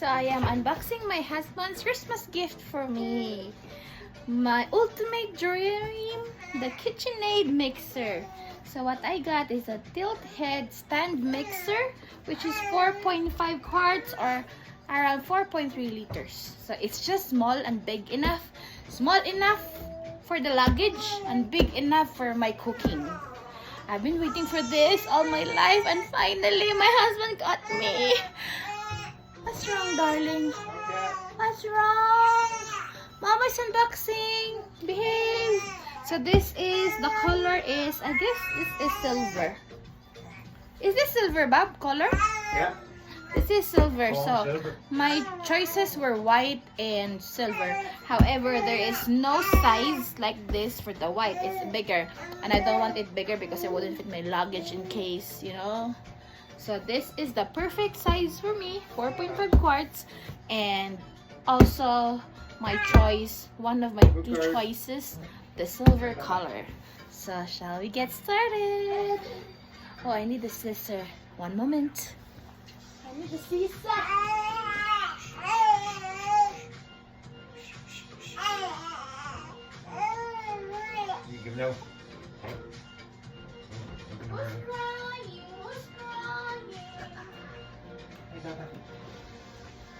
So I am unboxing my husband's Christmas gift for me. My ultimate dream, the KitchenAid mixer. So what I got is a tilt head stand mixer, which is 4.5 quarts or around 4.3 liters. So it's just small and big enough. Small enough for the luggage and big enough for my cooking. I've been waiting for this all my life and finally my husband got me. What's wrong, darling? What's wrong? Mama's unboxing. Behave. So this is, the color is, I guess this is silver. Is this silver, Bob, color? Yeah. This is silver. Oh, So silver. my choices were white and silver. However, there is no size like this for the white. It's bigger. And I don't want it bigger because it wouldn't fit my luggage in case, you know. So this is the perfect size for me, 4.5 quarts, and also my choice, one of my two choices, the silver color. So shall we get started? Oh, I need the scissor. One moment. I need the scissor. You can know.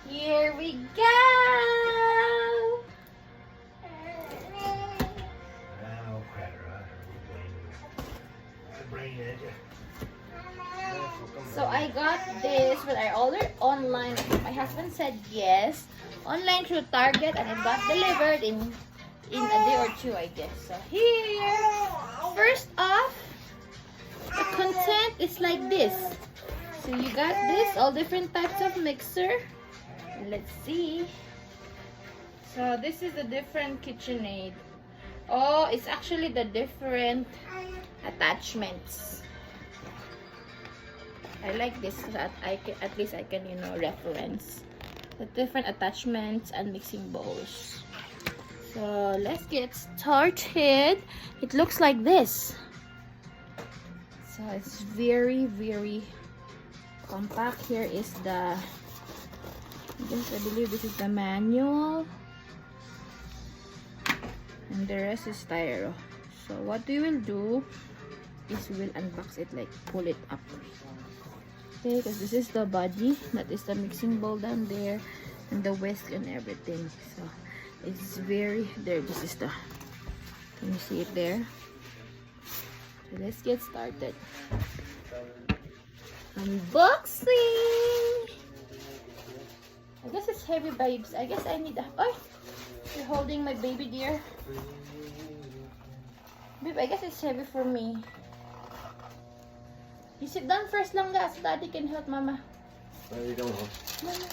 Here we go. So I got this, but I ordered online. My husband said yes, online through Target, and it got delivered in a day or two, I guess. So here, first off, the content is like this. So you got this, all different types of mixer. Let's see. So this is the different KitchenAid. Oh, it's actually the different attachments. I like this so that I can, at least I can, you know, reference the different attachments and mixing bowls. So let's get started. It looks like this. So it's very, very compact. Here is the, I believe this is the manual, and the rest is styro. So what we will do is we will unbox it, like pull it up. Okay, because this is the body, that is the mixing bowl down there, and the whisk and everything. So it's very, there, this is the, can you see it there? So let's get started. Unboxing! I guess it's heavy, babes. I guess I need a, oh, you're holding my baby dear. Babe, I guess it's heavy for me. You sit down first lang, guys, so daddy can help mama. There you go. Mama.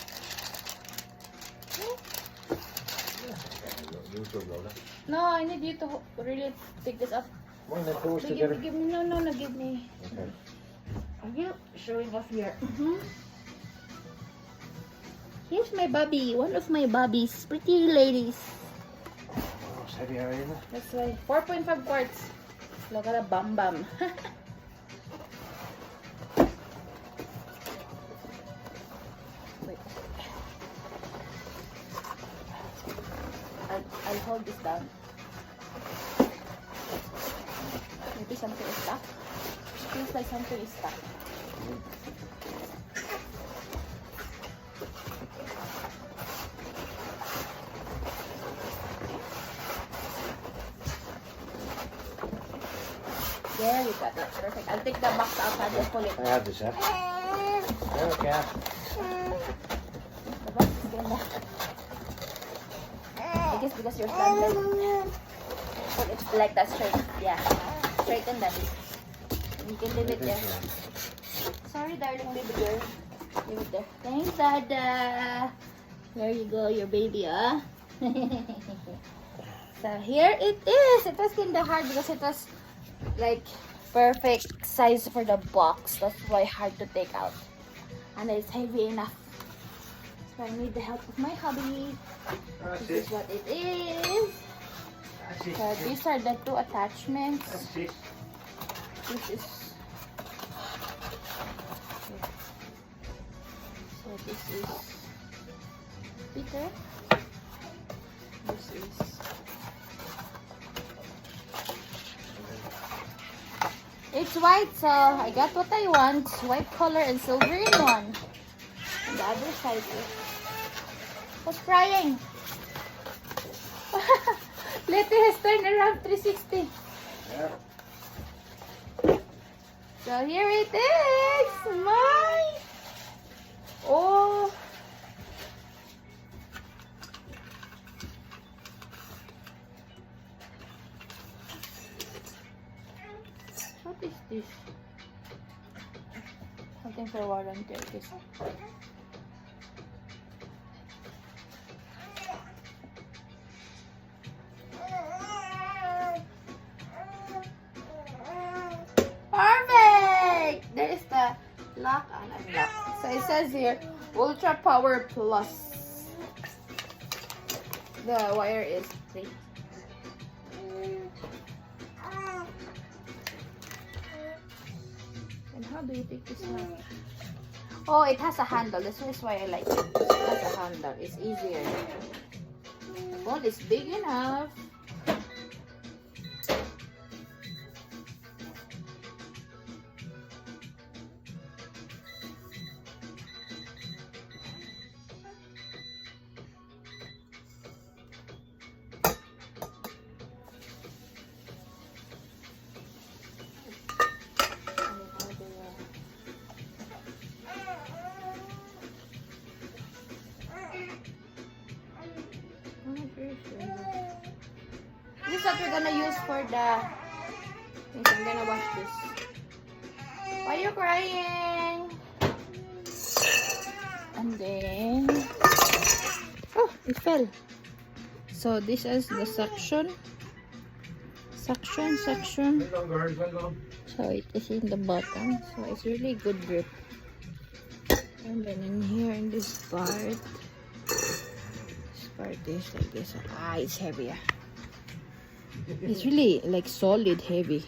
No, I need you to really take this up. Come on, let's go Give together. me, give me, no, give me. Okay. Are you showing off here? Here's my bubby, one of my bubbies, pretty ladies. Oh, it's heavy, are you? That's why 4.5 quarts. Look at a bum bum. Wait. I'll hold this down. Maybe something is stuck. Feels like something is stuck. There we got it. Perfect. I'll take the box outside and pull it. I have this, huh? Okay. The box is gonna. I guess because you're standing. Put it like that straight. Yeah. Straighten that. You can leave it there. Sorry, darling baby girl. Leave it there. Thanks, Dada. There you go, your baby, huh? So here it is. It was kinda hard because it was like perfect size for the box. That's why hard to take out. And it's heavy enough. So I need the help of my hubby. This is what it is. So these are the two attachments. This is, so this is Peter. This is. It's white, so I got what I want. White color and silver in one. And the other side is. Who's crying? Letty has turned around 360. Yeah. So here it is. My. Oh. What is this? Something for warranty, I guess. Perfect! There is the lock and unlock. So it says here, Ultra Power Plus. The wire is 3. And how do you take this one? Oh, it has a handle. This is why I like it. It has a handle. It's easier. The bowl is big enough. This is what we're gonna use for the. Yes, I'm gonna wash this. Why are you crying? And then, oh, it fell. So this is the suction. Suction. So it is in the bottom. So it's really good grip. And then in here, in this part. Part is like this. Ah, it's heavier. It's really like solid heavy.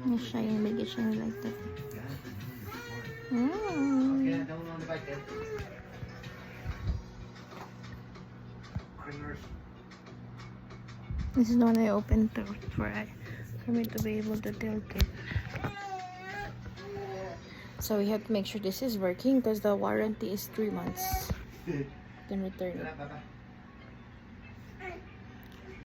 It's shiny, make it shiny like that. This is the one I opened for me to be able to tilt it. So we have to make sure this is working because the warranty is 3 months. Then return it.